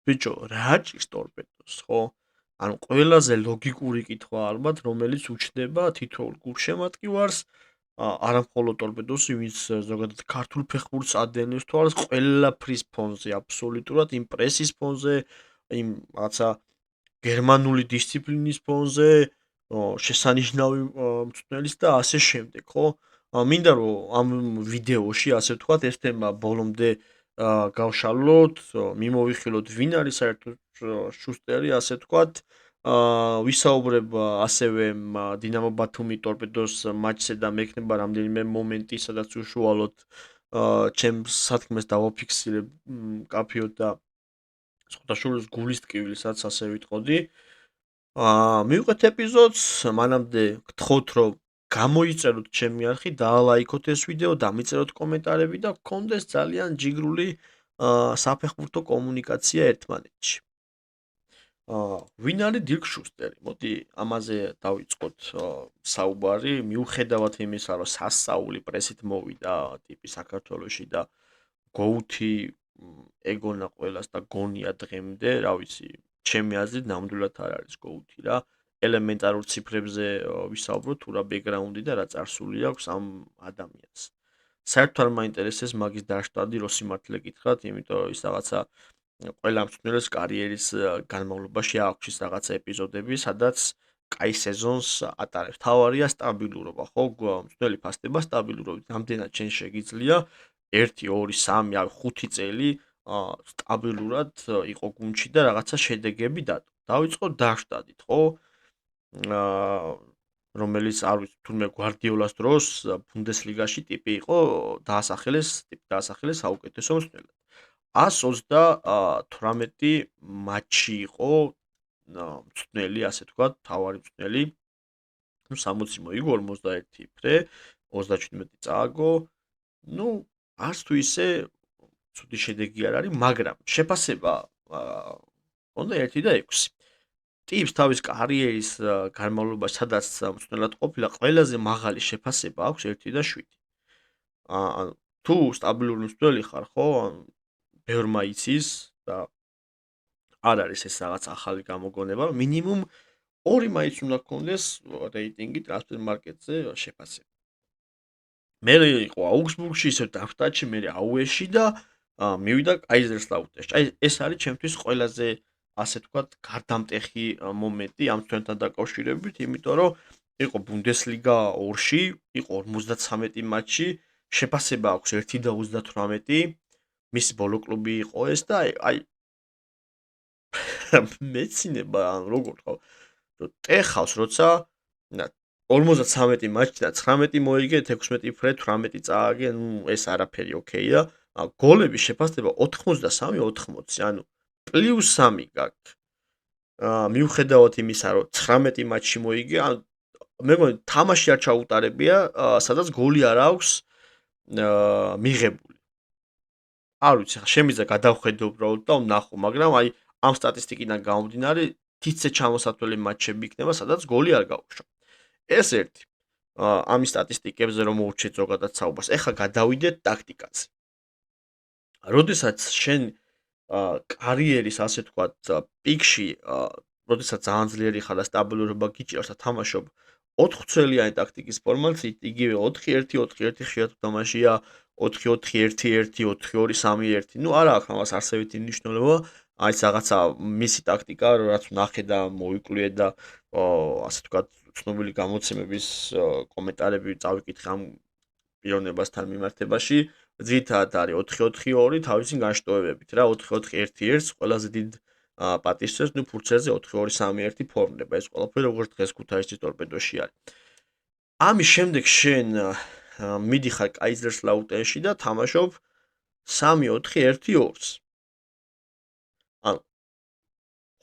ბიჭო, რა ჭირს ტორპედოს, ხო? ანუ ყველაზე ლოგიკური კითხვა ალბათ, რომელიც უჩნდება თითოეულ გულშემატკივარს, არამხოლოდ ტორპედოსი, ვინც ზოგადად ქართულ ფეხბურთს ადევნებს თვალს, ყველაფრის ფონზე, აბსოლუტურად იმ პრესის ფონზე, იმ რაღაცა გერმანული დისციპლინის ფონზე, შესანიშნავი მწვრთნელის და ასე შემდეგ, ხო? მინდა რომ ამ ვიდეოში, ასე ვთქვათ, ეს თემა ბოლომდე გავშალოთ, მიმოვიხილოთ ვინ არის საერთოდ შუსტერი, ასე ვთქვათ, ვისაუბრებ ასევე დინამო ბათუმი ტორპედოს მატჩზე და მექნება რამდენიმე მომენტი, სადაც უშუალოდ ჩემს სათქმეს დავაფიქსირებ მკაფიოდ და სხვათა შორის გულის ტკივილსაც ასე ვიტყოდი. მივყვეთ ეპიზოდს, მანამდე გთხოვთ რომ გამოიწეროთ ჩემი არხი, დაალაიქოთ ეს ვიდეო, დამიწეროთ კომენტარები და გქონდეს ძალიან ჯიგრული საფეხბურთო კომუნიკაცია ერთმანეთში. ვინ არის დირკ შუსტერი? მოდი ამაზე დავიწყოთ საუბარი, მიუხედავად იმისა, რომ სასწაული პრესით მოვიდა ტიპი საქართველოში და გოუთი ეგონა ყველას და გონია დღემდე, რა ვიცი, ჩემი აზრით ნამდვილად არ არის გოუთი რა. ელემენტარულ ციფრებზე ვისაუბროთ, თუ რა ბექგრაუნდი და რა წარსული აქვს ამ ადამიანს. საერთოდ არ მაინტერესებს მაგის დაშტადი, რო სიმართლე გითხრათ, იმიტომ რომ ის რაღაცა ყველა მწვრთნელის კარიერის განმავლობაში აქვს ის რაღაცა ეპიზოდები, სადაც კაი სეზონს ატარებს. თავარია სტაბილურობა, ხო? მწვრთნელი ფასდება სტაბილურობით. რამდენად შენ შეგიძლია 1, 2, 3, 5 წელი სტაბილურად იყო გუნდში და რაღაცა შედეგები დადო. დავიწყოთ დაშტადით, ხო? რომელიც არ ვიცი, თურმე გვარდიოლას დროს ბუნდესლიგაში ტიპი იყო, დაასახელეს საუკეთესო მწვრთნელად. 128 მატჩი იყო მწვრთნელი, ასე ვთქვათ, თავარი მწვრთნელი. ნუ 60 მოიგო, 51 იფრე, 37 წააგო. ნუ არც თუ ისე ცუდი შედეგი არ არის, მაგრამ შეფასება ჰქონდა 1 და 6. ტიპს თავის კარიერის განმავლობაში, სადაც მწვრთნელად ყოფილა, ყველაზე მაღალი შეფასება აქვს 1 და 7. ანუ თუ სტაბილური მწვრთნელი ხარ, ხო? ბევრმა იცის და არ არის ეს რაღაც ახალი გამოგონება, მინიმუმ 2 მაინც უნდა გქონდეს რეიტინგი ტრანსფერმარკეტზე შეფასება. მე იყო აუგსბურგში, ისე დაფტაჩი, მე აუეში და მივიდა კაიზერსლაუტერში. აი ეს არის ჩემთვის ყველაზე ასე ვთქვათ, გარდამტეხი მომენტი ამ თვენთან დაკავშირებით, იმიტომ რომ იყო ბუნდესლიგა 2-ში, იყო 53 მატჩი, შეფასება აქვს 1 და 38. მისი ბოლო კლუბი იყო ეს და აი მეცინება ან როგორ თქო, რომ ტეხავს, როცა 53 მატჩი და 19 მოიგე, 16 იფრე, 18 წააგე, ნუ ეს არაფერი ოკეია. გოლების შეფასება 83-80, ანუ +3 გაქვს. მიუხედავად იმისა, რომ 19 მატჩი მოიგე, ან მე მგონი თამაში არ ჩაუტარებია, სადაც გოლი არ აქვს მიღებული. არ ვიცი, ხა შემიძლია გადავხედო უბრალოდ და ვნახო, მაგრამ აი ამ სტატისტიკიდან გამომდინარე, თითზე ჩამოსათვლელი მატჩები იქნება, სადაც გოლი არ გაუშვა. ეს ერთი. ამის სტატისტიკებზე რომ მოვუჩეთ ზოგადად საუბარს. ეხლა გადავიდეთ ტაქტიკაზე. როდესაც შენ კარიერის, ასე ვთქვათ, პიკში, როდესაც ძალიან ძლიერი ხარ და სტაბილურობა გიჭირავს და თამაშობ 4 წელიანი ტაქტიკის ფორმაციით, იგივე 4-1-4-1 ხშირად თამაშია, 4-4-1-1, 4-2-3-1. ნუ არა აქვს ამას არსებითი მნიშვნელობა, აი ეს რაღაცა მისი ტაქტიკა, რაც ვნახე და მოვიკვლიე და ასე ვთქვათ, ცნობილი გამოცემების კომენტარები წავიკითხე ამ პიროვნებასთან მიმართებაში. ძირითადად არის 4-4-2 თავისი განშტოებებით რა, 4-4-1-1-ს ყველაზე დიდ პატივსაცემს, ნუ ფურცელზე 4-2-3-1 ფორმდება. ეს ყველაფერი როგორც დღეს ქუთაისის ტორპედოში არის. ამის შემდეგ შენ მიდიხარ კაიზერსლაუტერნში და თამაშობ 3-4-1-2-ს. ანუ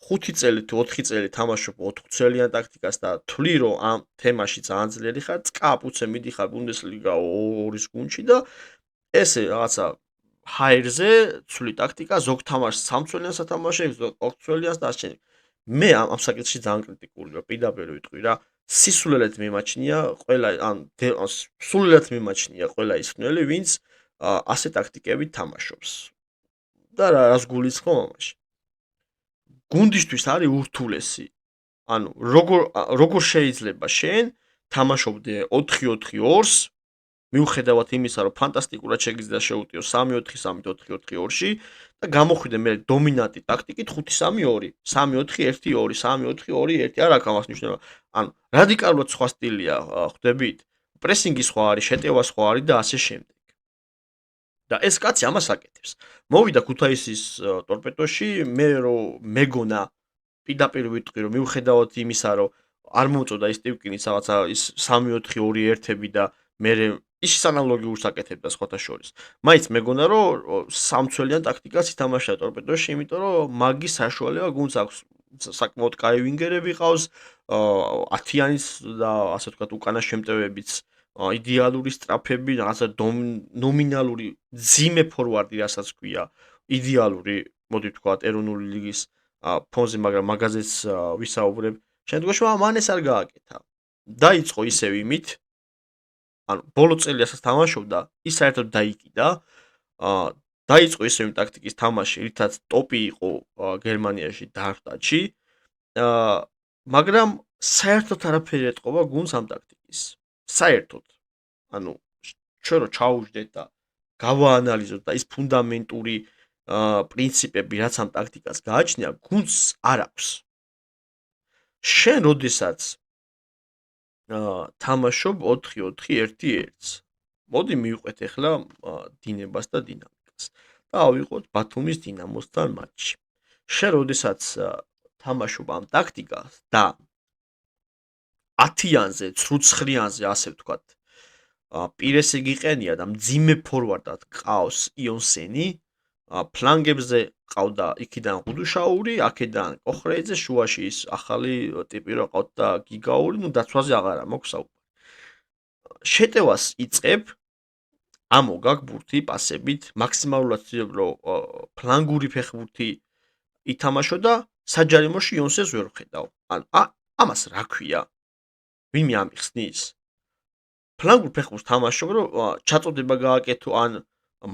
5 წელი თუ 4 წელი თამაშობ 4 წელიან ტაქტიკას და თვლი რომ ამ თემაში ძალიან ძლიერი ხარ, წკაპუცე მიდიხარ ბუნდესლიგა 2-ის გუნდში და ესე რაღაცა ჰაერზე ცვლი ტაქტიკა, ზოგ თამაშს 3 წელიანს ათამაშებს, ზოგ 4 წელიანს და ასე. მე ამ საკითხში ძალიან კრიტიკული ვარ, პირდაპირ ვიტყვი რა. სისულელეთ მიმაჩნია ყველა, ან სულელეთ მიმაჩნია ყველა ის ხნელი, ვინც ასე ტაქტიკებით თამაშობს. და რას გულისხმობ ამაში? გუნდისთვის არის ურთულესი. ანუ როგორ შეიძლება შენ თამაშობდე 4-4-2-ს მიუხედავად იმისა, რომ ფანტასტიკურად შეგიძლია შეუტიო 3-4-3, 4-4-2-ში და გამოხვიდე მე დომინანტი ტაქტიკით 5-3-2, 3-4-1-2, 3-4-2-1. არ აქვს ამას მნიშვნელობა. ანუ რადიკალურად სხვა სტილია, ხვდებით? პრესინგი სხვა არის, შეტევა სხვა არის და ასე შემდეგ. და ეს კაცი ამას აკეთებს. მოვიდა ქუთაისის ტორპედოში, მე რომ მეგონა პირდაპირ ვიტყვი, რომ მიუხედავად იმისა, რომ არ მომწოდა ის ტიპკინიც რაღაცა ის 3-4-2-1-ები და მე ის ანალოგიურს აკეთებდა სხვათა შორის. მაინც მეგონა რომ სამცველიან ტაქტიკას ითამაშა ტორპედოში, იმიტომ რომ მაგის საშუალება გუნდს აქვს საკმაოდ კაი ვინგერები ყავს, 10-იანის და ასე ვთქვათ უკანა შემტევებიც იდეალური სტრაფები, რაღაცა ნომინალური ძიმე ფორვარდი, რასაც ქვია, იდეალური, მოდი ვთქვათ, ეროვნული ლიგის ფონზე, მაგრამ მაგაზეც ვისაუბრებ. შემდგომში მან ეს არ გააკეთა. დაიწყო ისევ იმით, ანუ ბოლო წელიასაც თამაშობდა, ის საერთოდ დაიკიდა. დაიწყო ისევ იმ ტაქტიკის თამაში, რითაც ტოპი იყო გერმანიაში დარდაჩი. მაგრამ საერთოდ არაფერი ეტყობა გუნდს ამ ტაქტიკის. საერთოდ. ანუ ჩვენ რო ჩაუჯდეთ და გავაანალიზოთ და ის ფუნდამენტური პრინციპები, რაც ამ ტაქტიკას გააჩნია, გუნდს არ აქვს. შენ როდესაც თამაშობ 4-4-1-1-ს. მოდი მივყვეთ ახლა დინებას და დინამიკას. და ავიღოთ ბათუმის დინამოსთან მატჩი. შენ როდესაც თამაშობ ამ ტაქტიკას და 10-იანზე, 9-9-იანზე, ასე ვთქვათ, პირესი გიყენია და მძიმე ფორვარდად ყავს იონსენი, ფლანგებზე ყავდა იქიდან ღუდუშაური, აქედან კოხრეიძე, შუაში ის ახალი ტიპი რო ყავდა გიგაური, ნუ დაცვაზე აღარა მოქვს საუბარი. შეტევას იწყებ, ამო გაქვს ბურთი პასებით, მაქსიმალურად ცდილობ რომ ფლანგური ფეხბურთი ითამაშო და საჯარიმოში იონსენს ვერ ვხედავ. ანუ ამას რა ქვია? ვინმე ამიხსნის? ფლანგურ ფეხბურთს თამაშობ, რომ ჩაწოდება გააკეთო ან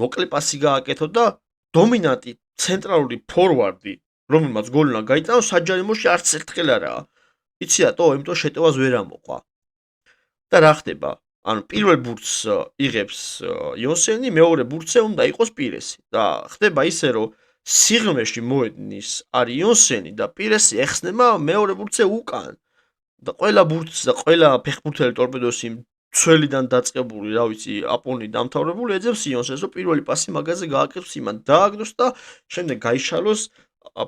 მოკლე პასი გააკეთო და დომინანტი ცენტრალური ფორვარდი, რომელმაც გოლი უნდა გაიტანოს, საჯარიმოში არც ერთხელ არაა. იცი რატო? იმიტომ შეტევას ვერ ამოყვა. და რა ხდება? ანუ პირველ ბურთს იღებს იონსენი, მეორე ბურთზე უნდა იყოს პირესი. და ხდება ისე, რომ სიღრმეში მოედნის არის იონსენი და პირესი ეხსნება მეორე ბურთზე უკან. და ყველა ბურთს და ყველა ფეხბურთელი ტორპედოსი ცველიდან დაწყებული, რა ვიცი, აპონი დამთავრებული ეძებს იონსენს, რომ პირველი პასი მაგაზე გააკეთოს იმან დააგდოს და შემდეგ გაიშალოს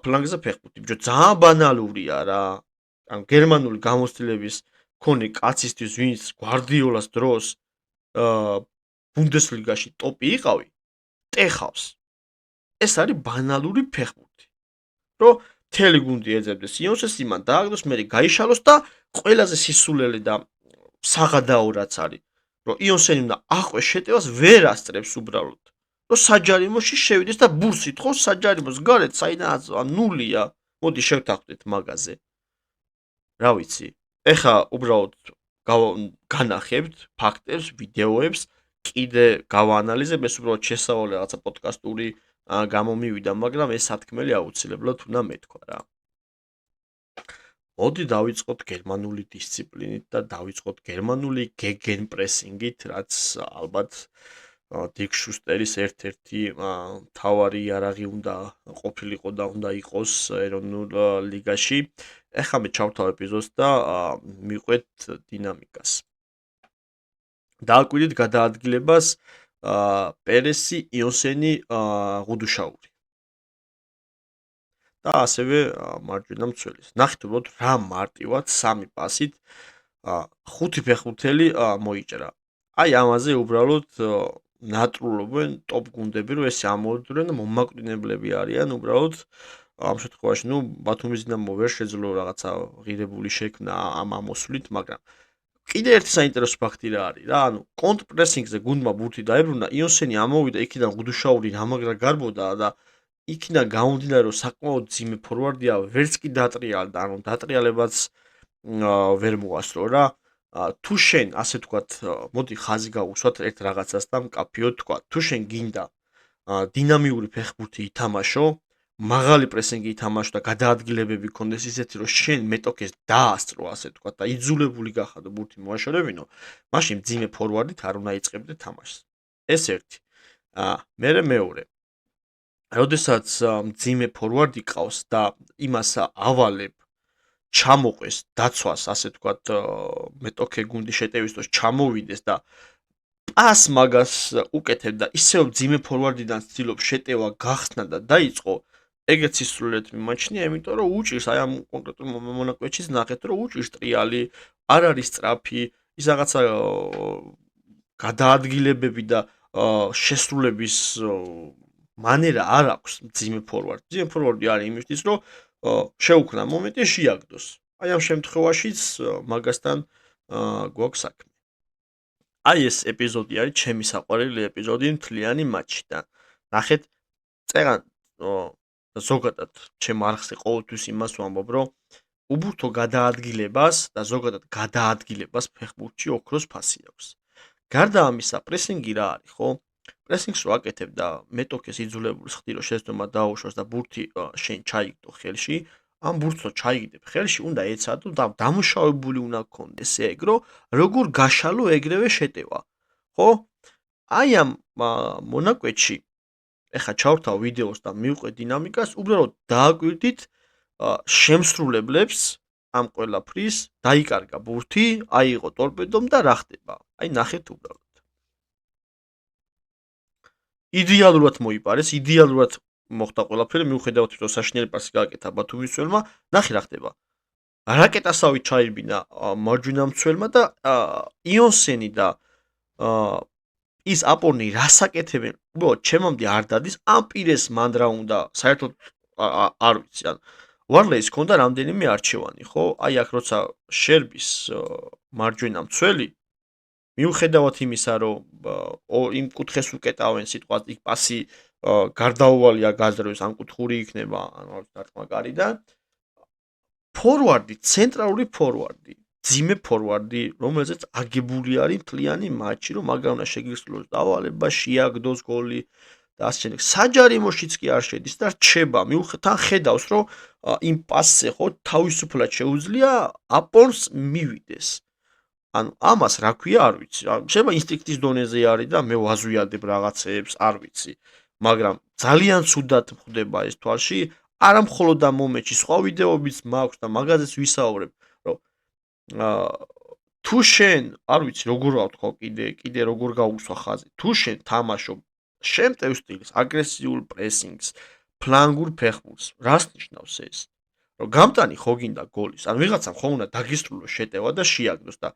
ფლანგზე ფეხბურთი. ბიჭო, ძალიან ბანალურია რა. ანუ გერმანული გამოცდილების მქონე კაცისთვის, ვინც გვარდიოლას დროს ბუნდესლიგაში ტოპი იყავი, ტეხავს. ეს არის ბანალური ფეხბურთი. რომ მთელი გუნდი ეძებდეს იონსენს, იმან დააგდოს, მერე გაიშალოს და ყველაზე სისულელე და საღადაო რაც არის, რომ იონსენი უნდა აყვეს შეტევას, ვერ ასწრებს უბრალოდ. რომ საჯარიმოში შევიდეს და ბურთს ითხოვს საჯარიმოს გარეთ, საიდანაც ნულია. მოდი შევთანხმდეთ მაგაზე. რა ვიცი. ეხა უბრალოდ განახებთ ფაქტებს, ვიდეოებს, კიდე გავაანალიზებ, ეს უბრალოდ შესავალი რაღაცა პოდკასტური გამომივიდა, მაგრამ ეს სათქმელი აუცილებლად უნდა მეთქვა რა. მოდი დავიწყოთ გერმანული დისციპლინით და დავიწყოთ გერმანული გეგენპრესინგით, რაც ალბათ დირკ შუსტერის ერთ-ერთი მთავარი იარაღი უნდა ყოფილიყო და უნდა იყოს ეროვნულ ლიგაში. ეხლა მე ჩავთავ ეპიზოდს და მივყვეთ დინამიკას. დააკვირდით გადაადგილებას პერესი, იონსენი, ღუდუშაური. და ასევე მარჯვენა მცველის. ნახეთ უბრალოდ რა მარტივად სამი პასით 5 ფეხბურთელი მოიჭრა. აი ამაზე უბრალოდ ნატრულობენ ტოპ გუნდები, რომ ეს ამოდრენ და მომაკვდინებლები არიან უბრალოდ ამ შემთხვევაში, ნუ ბათუმის დინამო ვერ შეძლო რაღაცა ღირებული შექმნა ამ ამოსვლით, მაგრამ კიდე ერთი საინტერესო ფაქტი რა არის რა, ანუ კონტრპრესინგზე გუნდმა ბურთი დაებრუნა, იონსენი ამოვიდა იქიდან ღუდუშაური რამაგრა გარბოდა და იქიდან გამომდინარე, რომ საკმაოდ ძიმე ფორვარდია, ვერც კი დატრიალდა, ანუ დატრიალებაც ვერ მოასწრო რა. თუ შენ, ასე ვთქვათ, მოდი ხაზი გავუსვათ ერთ რაღაცას და მკაფიოდ ვთქვათ, თუ შენ გინდა დინამიური ფეხბურთი ითამაშო, მაღალი პრესინგი ითამაშო და გადაადგილებები ქონდეს ისეთი, რომ შენ მეტოქეს დაასწრო, ასე თქვა და იძულებული გახადო ბურთი მოაშორებინო, მაშინ მძიმე ფორვარდით არ უნდა იწყებდე თამაშს. ეს ერთი. მერე მეორე. როდესაც მძიმე ფორვარდი ყავს და იმას ავალებ ჩამოყვეს დაცვას, ასე თქვა, მეტოქე გუნდი შეტევის დროს ჩამოვიდეს და პას მაგას უკეთებ და ისევ მძიმე ფორვარდიდან ცდილობ შეტევა გახსნა და დაიწყო, ეგეც ისრულეთ მიმაჩნია, იმიტომ რომ უჭირს აი ამ კონკრეტულ მონაკვეთშიც ნახეთ, რომ უჭირს ტრიალი, არ არის სწრაფი, ის რაღაცა გადაადგილებები და შესრულების მანერა არ აქვს მძიმე ფორვარდს. მძიმე ფორვარდი არის იმისთვის, რომ შეუქმნა მომენტი შეაგდოს. აი ამ შემთხვევაშიც მაგასთან გვაქვს საქმე. აი ეს ეპიზოდი არის ჩემი საყვარელი ეპიზოდი მთლიანი მატჩიდან. ნახეთ, წერან ზოგადად ჩემ არხზე ყოველთვის იმას ვამბობ, რომ უბურთო გადაადგილებას და ზოგადად გადაადგილებას ფეხბურთში ოქროს ფასი აქვს. გარდა ამისა, პრესინგი რა არის, ხო? პრესინგს რო აკეთებ და მეტოქეს იძულებული ხდი, რომ შეცდომა დაუშვას და ბურთი შენ ჩაიგდო ხელში, ამ ბურთს რო ჩაიგდებ ხელში, უნდა ეცადო და დამუშავებული უნდა გქონდეს ეგ, რომ როგორ გაშალო ეგრევე შეტევა. ხო? აი ამ მონაკვეთში ეხა ჩავრთავ ვიდეოს და მივყვე დინამიკას, უბრალოდ დააკვირდით შემსრულებლებს ამ ყველაფრის, დაიკარგა ბურთი, აიღო ტორპედომ და რა ხდება? აი ნახეთ უბრალოდ. იდეალურად მოიპარეს, იდეალურად მოხდა ყველაფერი, მიუხედავად რომ საშინელი პასი გააკეთა ბათუმისელმა, ნახე რა ხდება. რაკეტასავით ჩაირბინა მარჯვენა მცველმა და იონსენი და ის აპორნი რასაკეთებენ, უბრალოდ ჩემამდე არ დადის, ამ პირეს მანდრა უნდა, საერთოდ არ ვიცი, ან ვარლეის ქონდა რამდენიმე არჩევანი, ხო? აი აქ როცა შერბის მარჯვენა მცველი, მიუხედავად იმისა, რომ იმ კუთხეს უკეტავენ სიტყვას, იქ პასი გარდაუვალია გაზრდოს, ამ კუთხური იქნება, ანუ დარტყმა გარიდან. ფორვარდი, ცენტრალური ფორვარდი, ძიმე ფორვარდი, რომელზეც აგებული არის მთლიანი მატჩი, რომ მაგა უნდა შეგისრულოს დავალება, შეაგდოს გოლი და ასე შემდეგ. საჯარიმოშიც კი არ შედის და რჩება, მიუხედავად ხედავს, რომ იმ პასზე ხო თავისუფლად შეუძლია აპორს მივიდეს. ანუ ამას რა ქვია, არ ვიცი. შეიძლება ინსტინქტის დონეზე არის და მე ვაზვიადებ რაღაცეებს, არ ვიცი. მაგრამ ძალიან ცუდად ხდება ეს თვალში. არა მხოლოდ ამ მომენტში, სხვა ვიდეოებიც მაქვს და მაგაზეც ვისაუბრებ, რომ თუ შენ, არ ვიცი, როგორ ვთქვა კიდე როგორ გაუსვა ხაზი. თუ შენ თამაშობ შემტევ სტილს, აგრესიულ პრესინგს, ფლანგურ ფეხბურთს, რას ნიშნავს ეს? რომ გამტანი ხო გინდა გოლის, ან ვიღაცამ ხო უნდა დაგისრულოს შეტევა და შეაგდოს და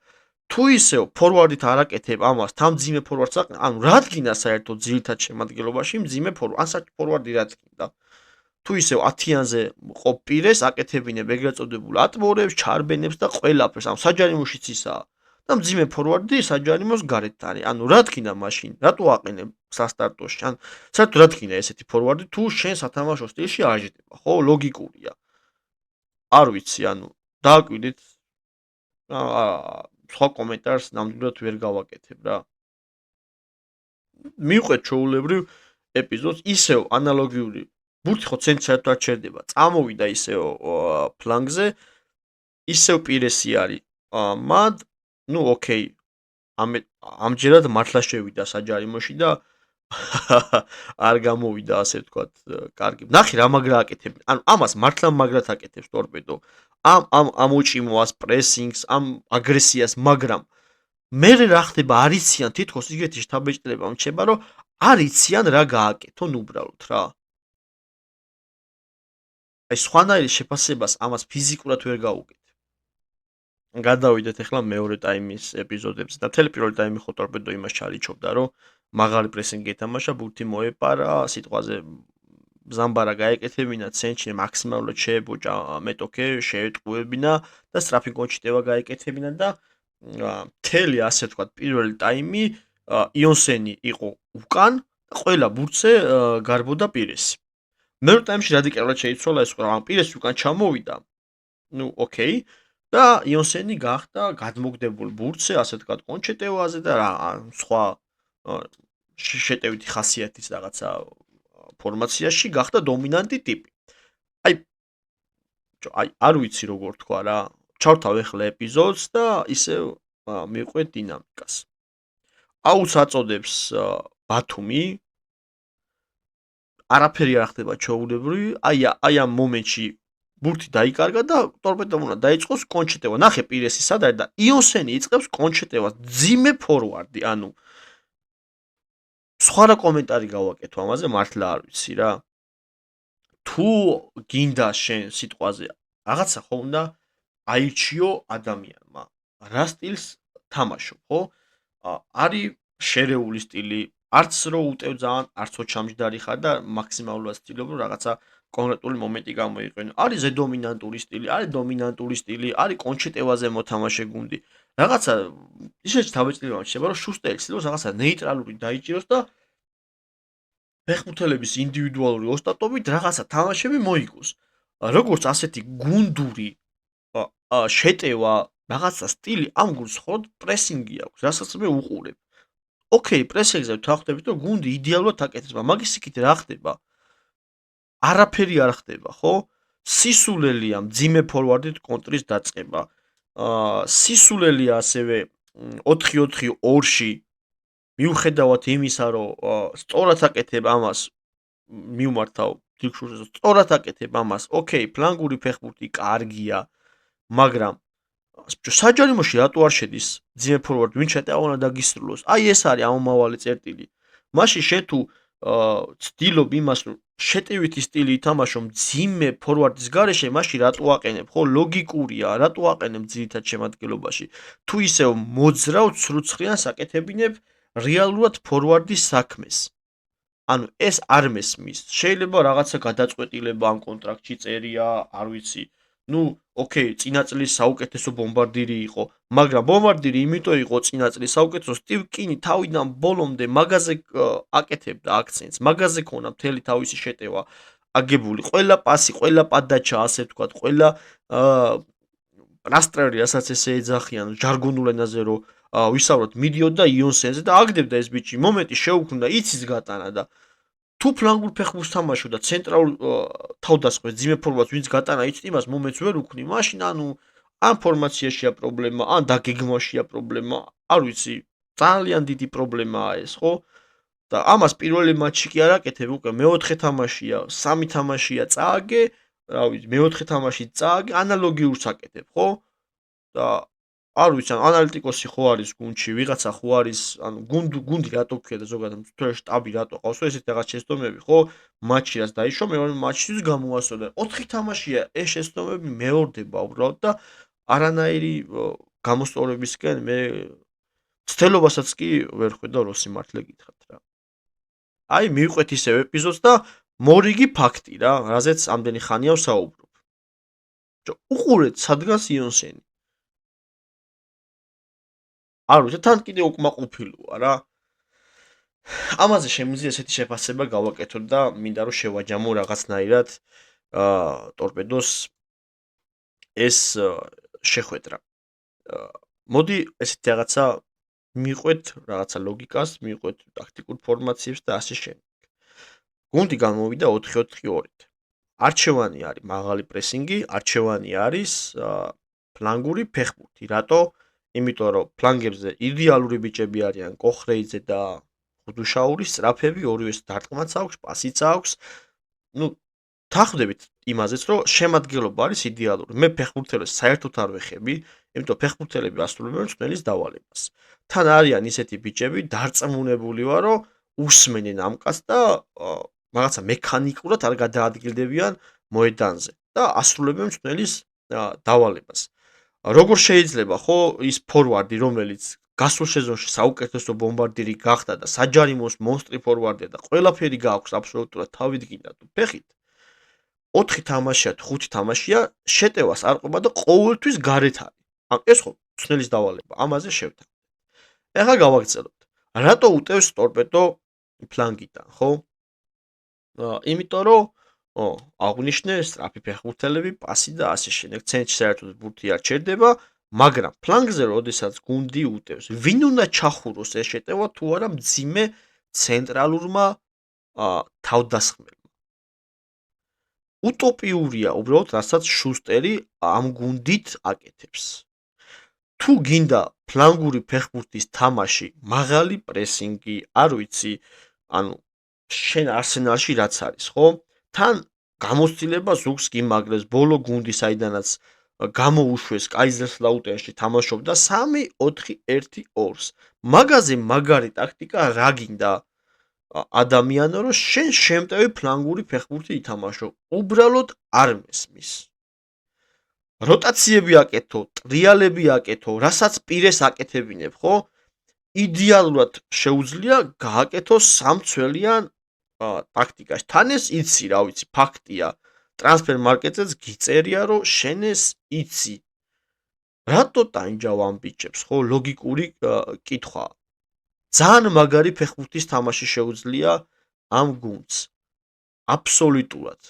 თუ ისევ ფორვარდით არ აკეთებ ამას, თან მძიმე ფორვარდს აყენებ, ანუ რადგინა საერთოდ ძირითად შემადგენლობაში მძიმე ფორვარდი, ან საერთოდ ფორვარდი რადგინდა? თუ ისევ 10-იანზე ყოფ პირეს აკეთებინებ ეგრეთ წოდებულ ატმორებს, ჩარბენებს და ყველაფერს, ანუ საჯარიმოშიც ისაა. და მძიმე ფორვარდი საჯარიმოს გარეთ არის. ანუ რადგინა მაშინ, რატო აყენებ სასტარტოში? ან საერთოდ რადგინა ესეთი ფორვარდი თუ შენ სათამაშო სტილში აჟდება, ხო? ლოგიკურია. არ ვიცი, ანუ დააკვირდით. სხვა კომენტარს ნამდვილად ვერ გავაკეთებ რა. მივყვეთ ჩვეულებრივ ეპიზოდს, ისევ ანალოგიური ბურთი ხო ცენტრში საერთოდ არ ჩერდება. წამოვიდა ისევ ფლანგზე, ისევ პირესი არის. მად, ну ოკეი. ამჯერად მართლა შევიდა საჯარიმოში და არ გამოვიდა, ასე ვთქვათ, კარგი. ნახე რა მაგრა აკეთებენ. ანუ ამას მართლა მაგრად აკეთებს ტორპედო. ამ უჭიმოას პრესინგს, ამ აგრესიას, მაგრამ მე რა ხდება, არიციან თითქოს იგეთი შთაბეჭდილება მჩება, რომ არიციან რა გააკეთონ უბრალოდ რა. აი სხვანაირი შეფასებას ამას ფიზიკურად ვერ გაუგეთ. გადავიდეთ ახლა მეორე ტაიმის ეპიზოდებზე და მთელი პირველი ტაიმი ხო ტორპედო იმას ჩარიჩობდა, რომ მაღალი პრესინგი ეთამაშა, ბურთი მოეპარა, სიტყვაზე ზამბარა გაეკეთებინა, ცენტრში მაქსიმალურად შეებოჭა მეტოქე, შეეტყუებინა და სწრაფი კონჩიტევა გაეკეთებინა და მთელი ასე ვთქვათ პირველი ტაიმი იონსენი იყო უკან და ყველა ბურთზე გარბოდა პირესი. მეორე ტაიმში რადიკალურად შეიცვალა ეს ყველა, პირესი უკან ჩამოვიდა. ну ოკეი და იონსენი გახდა გადმოგდებულ ბურთზე, ასე ვთქვათ, კონჩეტევაზე და რა სხვა შეტევითი ხასიათის რაღაცა ფორმაციაში გახდა დომინანტი ტიპი. აი არ ვიცი როგორ თქვა რა. ჩავთავ ეხლა ეპიზოდს და ისევ მივყვეთ დინამიკას. აუც აწოდებს ბათუმი არაფერი არ ხდება ჩაულებრივი, აი ამ მომენტში ბურთი დაიკარგა და ტორპედომ უნდა დაიწყოს კონჩეტევა. ნახე პირესი სად არის და იონსენი იწყებს კონჩეტევას, ძიმე ფორვარდი, ანუ სხვა რა კომენტარი გავაკეთო ამაზე, მართლა არ ვიცი რა. თუ გინდა შენ სიტყვაზე რაღაცა ხო უნდა აირჩიო ადამიანმა. რა სტილს თამაშობ, ხო? არის შერეული სტილი, არც რო უტევ ძალიან, არც ოჩამჯდარი ხარ და მაქსიმალურად ცდილობ რომ რაღაცა კონკრეტული მომენტი გამოიყენო. არის ზედომინანტური სტილი, არის დომინანტური სტილი, არის კონჩეტევაზე მოთამაშე გუნდი. რაღაცა ისეთი თავეჭდილება შეება რომ შუსტერი ცდილობს რაღაცა ნეიტრალური დაიჭიროს და ფეხბურთელების ინდივიდუალური ოსტატობით რაღაცა თამაშები მოიგოს. როგორც ასეთი გუნდური შეტევა, რაღაცა სტილი ამ გუნდს ხოდ პრესინგი აქვს, რასაც მე უყურებ. ოკეი, პრესინგზე ვთანხმდებით, რომ გუნდი იდეალურად აკეთებს, მაგის იქით რა ხდება? არაფერი არ ხდება, ხო? სისულელია მძიმე ფორვარდით კონტრის დაწყება. სისულელია ასევე 4-4-2-ში მიუხედავად იმისა, რომ სწორად აკეთებ ამას, მივმართავ თიქშურზე, სწორად აკეთებ ამას, ოკეი, ფლანგური ფეხბურთი კარგია, მაგრამ საჯარიმოში რატო არ შედის ძიმე ფორვარდი, ვინ შეტევა უნდა დაგისრულოს? აი ეს არის ამომავალი წერტილი. მაშინ შენ თუ ცდილობ იმას, რომ შეტევითი სტილი ითამაშო მძიმე ფორვარდის გარეშე, მაშინ რატო აყენებ? ხო, ლოგიკურია, რატო აყენებ ძირითად შემადგენლობაში? თუ ისევ მოძრავ ცრუცხრიანს აკეთებინებ რეალურად ფორვარდის საქმეს. ანუ ეს არ მესმის. შეიძლება რაღაცა გადაწყვეტილება ამ კონტრაქტში წერია, არ ვიცი. ნუ, ოკეი, წინა წლის საუკეთესო ბომბარდირი იყო, მაგრამ ბომბარდირი იმიტომ იყო წინა წლის საუკეთესო, სტივ კინი თავიდან ბოლომდე მაგაზე აკეთებდა აქცენტს, მაგაზე ქონა მთელი თავისი შეტევა აგებული. ყველა პასი, ყველა პადაჩა, ასე ვთქვათ, ყველა პრასტრერი, რასაც ესე ეძახიან ჟარგონულ ენაზე, რომ ვისაუბროთ, მიდიოდა იონსენზე და აგდებდა ეს ბიჭი. მომენტი შეუქმნა, იცის გატანა და თუ ფლანგურ ფეხბურთს თამაშო და ცენტრალურ თავდასხმას ძიმე ფორმას ვინც გატანა იცით იმას მომენტს ვერ უქმნი, მაშინ ანუ ან ფორმაციაშია პრობლემა, ან დაგეგმვაშია პრობლემა, არ ვიცი, ძალიან დიდი პრობლემაა ეს, ხო? და ამას პირველი მატჩი კი არ აკეთებ, უკვე მეოთხე თამაშია, სამი თამაშია წააგე, რა ვიცი, მეოთხე თამაში წააგე, ანალოგიურს აკეთებ, ხო? და არ ვიცი, ანალიტიკოსი ხო არის გუნდში, ვიღაცა ხო არის, ანუ გუნდი რატო ქვია და ზოგადად მთელი შტაბი რატო ყავს, ესეთ რაღაც შეცდომები, ხო? მატჩი რაც დაიშვა, მეორე მატჩისთვის გამოასწორდა. 4 თამაშია, ეს შეცდომები მეორდება უბრალოდ და არანაირი გამოსწორებისკენ მე ცდელობასაც კი ვერ ხვედავ როსი მართლა გითხრათ რა. აი მივყვეთ ისევ ეპიზოდს და მორიგი ფაქტი რა, რაზეც ამდენი ხანია ვსაუბრობ. უყურეთ სადგას იონსენი. არ ვიცი, თან კიდე უკმაყოფილოა რა. ამაზე შემიძლია ესეთი შეფასება გავაკეთოთ და მინდა რომ შევაჯამო რაღაცნაირად ტორპედოს ეს შეხვედრა. მოდი ესეთი რაღაცა მივყვეთ რაღაცა ლოგიკას, მივყვეთ ტაქტიკურ ფორმაციებს და ასე შემდეგ. გუნდი გამოვიდა 4-4-2-ით. არჩევანი არის მაღალი პრესინგი, არჩევანი არის ფლანგური ფეხბურთი. რატო? იმიტომ რომ ფლანგებზე იდეალური ბიჭები არიან კოხრეიძე და ხუდუშაური, სწრაფები, ორივეს დარტყმაც აქვს, პასიც აქვს. ნუ თანხმდებით იმაზეც, რომ შემადგენლობა არის იდეალური. მე ფეხბურთელებს საერთოდ არ ვეხები, იმიტომ ფეხბურთელები ასრულებენ მწვრთნელის დავალებას. თან არიან ისეთი ბიჭები, დარწმუნებული ვარ, რომ უსმენენ ამ კაცს და რაღაცა მექანიკურად არ გადაადგილდებიან მოედანზე და ასრულებენ მწვრთნელის დავალებას. როგორ შეიძლება ხო ის ფორვარდი, რომელიც გასულ სეზონში საუკეთესო ბომბარდირი გახდა და საჯარიმოს მონსტრი ფორვარდია და ყველაფერი გააქვს აბსოლუტურად თავიდგინდა თუ ფეხით. 4 თამაშია, 5 თამაშია, შეტევას არ ყვება და ყოველთვის გარეთ არის. ეს ხო მწვრთნელის დავალება, ამაზე შევთანხმდით. ეხლა გავაგრძელოთ. რატო უტევს ტორპედო ფლანგიდან, ხო? იმიტომ რომ აღნიშნე სწრაფი ფეხბურთელები, პასი და ასე შემდეგ. ცენტრში საერთოდ ბურთი არ ჩერდება, მაგრამ ფლანგზე როდესაც გუნდი უტევს, ვინ უნდა ჩახუროს ეს შეტევა თუ არა მძიმე ცენტრალურმა თავდასხმელმა. უტოპიურია უბრალოდ, რასაც შუსტერი ამ გუნდით აკეთებს. თუ გინდა ფლანგური ფეხბურთის თამაში, მაღალი პრესინგი, არ ვიცი, ანუ შენ არსენალში რაც არის, ხო? თან გამოცდილება ზოგს გიმაგრებს, ბოლო გუნდი საიდანაც გამოუშვეს კაიზერსლაუტენში თამაშობდა 3-4-1-2-ს. მაგაზე მაგარი ტაქტიკა რა გინდა? ადამიანო, რომ შენ შემტევი ფლანგური ფეხბურთი ითამაშო, უბრალოდ არ მესმის. როტაციები აკეთო, ტრიალები აკეთო, რასაც პირეს აკეთებინებ, ხო? იდეალურად შეუძლია გააკეთო სამცველიან ტაქტიკაში. თან ეს იცი, რა ვიცი, ფაქტია. ტრანსფერ მარკეტზეც გიწერია, რომ შენ ეს იცი. რატო ტანჯავ ამ ბიჭებს, ხო? ლოგიკური კითხვაა. ძალიან მაგარი ფეხბურთის თამაში შეუძლია ამ გუნდს. აბსოლუტურად.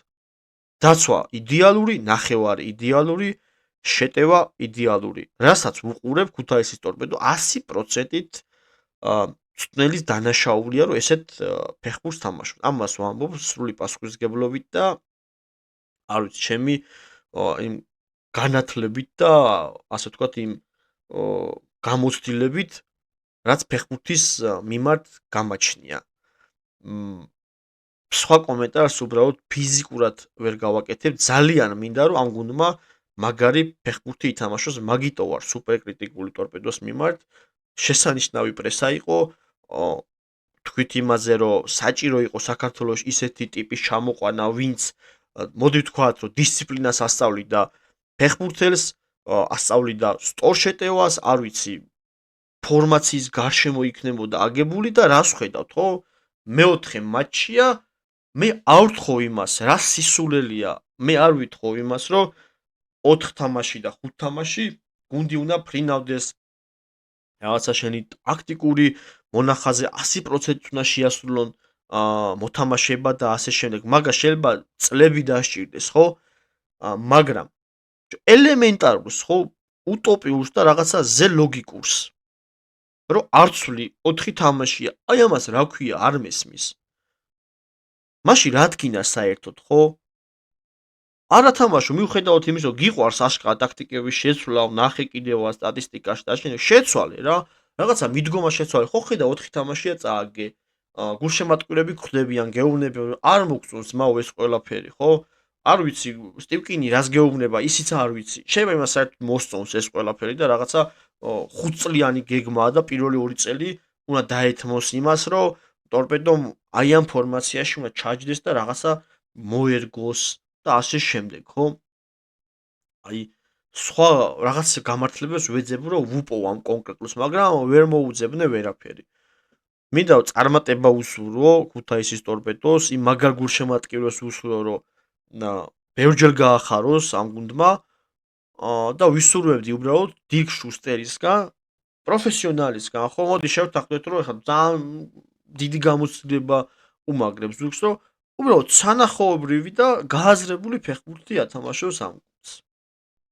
დაცვა იდეალური, ნახევარი იდეალური, შეტევა იდეალური. რასაც ვუყურებ ქუთაისის ტორპედო 100%-ით მწვრთნელის დანაშაულია, რომ ესეთ ფეხბურთს თამაშობს. ამას ვამბობ სრული პასუხისმგებლობით და არ ვიცი, ჩემი იმ განათლებით და ასე ვთქვათ, იმ გამოცდილებით, რაც ფეხბურთის მიმართ გამაჩნია. სხვა კომენტარს უბრალოდ ფიზიკურად ვერ გავაკეთებ. ძალიან მინდა, რომ ამ გუნდმა მაგარი ფეხბურთი ითამაშოს, მაგიტო ვარ სუპერკრიტიკული ტორპედოს მიმართ. შესანიშნავი პრესა იყო, თქვით იმაზე, რომ საჭირო იყო საქართველოში ისეთი ტიპის ჩამოყვანა, ვინც მოდი ვთქვათ, რომ დისციპლინას ასწავლიდა ფეხბურთელს, ასწავლიდა სწორშეტევას, არ ვიცი, ფორმაციის გარშემო იქნებოდა აგებული და რას ხედავთ, ხო? მეოთხე მატჩია, მე არ ვთხოვ იმას, რა სისულელია, მე არ ვითხოვ იმას, რომ 4 თამაში და 5 თამაში გუნდი უნდა ფრინავდეს. რაღაცა შენი ტაქტიკური მონახაზე 100% უნდა შეასრულონ მოთამაშეება და ასე შემდეგ. მაგას შეიძლება წლები დასჭირდეს, ხო? მაგრამ ელემენტარულს, ხო, უტოპიურს და რაღაცა ზე ლოგიკურს. რომ არცვლი 4 თამაშია, აი ამას რა ქვია, არ მესმის. მაშინ რა თქინა საერთოდ, ხო? არა თამაშო, მიუხედავად იმის, რომ გიყვარს აშკარა ტაქტიკების შეცვლა, ნახე კიდევ სტატისტიკაში და ასე შეცვალე რა. რაღაცა მიდგომა შეცვალე. ხო ხედა 4 თამაშია წააგე. გულშემატკივრები ხვდებიან, გეუბნებიან, არ მოგწონს მაო ეს ყველაფერი, ხო? არ ვიცი, სტივკინი რას გეუბნება, ისიც არ ვიცი. შეიძლება იმას საერთოდ მოსწონს ეს ყველაფერი და რაღაცა 5 წლიანი გეგმაა და პირველი 2 წელი უნდა დაეთმოს იმას, რომ ტორპედომ აი ამ ფორმაციაში უნდა ჩაჯდეს და რაღაცა მოერგოს და ასე შემდეგ, ხო? აი სხვა რაღაც გამართლებას ვეძებ, რომ ვუპოვ ამ კონკრეტულს, მაგრამ ვერ მოუძებნე ვერაფერი. მინდა წარმატება უსურვო ქუთაისის ტორპედოს, იმ მაგარ გულშემატკივრებს უსურვო, რომ ბევრჯერ გაახაროს ამ გუნდმა და ვისურვებდი უბრალოდ დირკ შუსტერისგან, პროფესიონალისგან, ხო, მოდი შევთანხმდეთ, რომ ეხლა ძალიან დიდი გამოცდილება უმაგრებს ზურგს, რომ უბრალოდ სანახაობრივი და გააზრებული ფეხბურთი ათამაშოს ამ